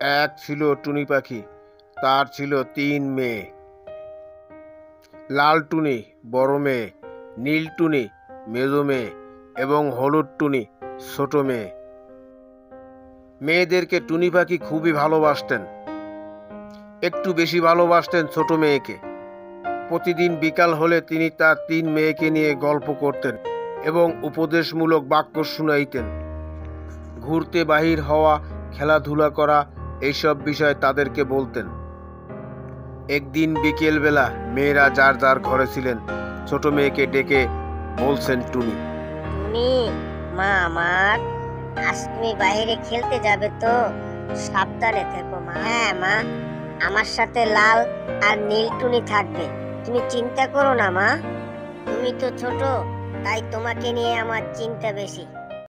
এক ছিল টুনি পাখি, তার ছিল ৩ মেয়ে। লাল টুনি বড় মেয়ে, নীল টুনি মেজো মেয়ে এবং হলুদ টুনি ছোট মেয়ে। মেয়েদেরকে টুনি পাখি খুবই ভালোবাসতেন, একটু বেশি ভালোবাসতেন ছোট মেয়েকে। প্রতিদিন বিকাল হলে তিনি তার ৩ মেয়েকে নিয়ে গল্প করতেন এবং উপদেশমূলক বাক্য শুনাইতেন। ঘুরতে বাহির হওয়া, খেলাধুলা করা, এইসব বিষয় তাদেরকে বলতেন। একদিন বিকেলবেলা মেয়েরা যার যার ঘরে ছিলেন, ছোট মেয়েকে ডেকে বলছেন টুনি, টুনি মা আমার, আজ তুমি বাইরে খেলতে যাবে তো? সাবধানে থেকো মা। হ্যাঁ মা, আমার সাথে লাল আর নীল টুনি থাকবে, তুমি চিন্তা করো না মা। তুমি তো ছোট, তাই তোমাকে নিয়ে আমার চিন্তা বেশি।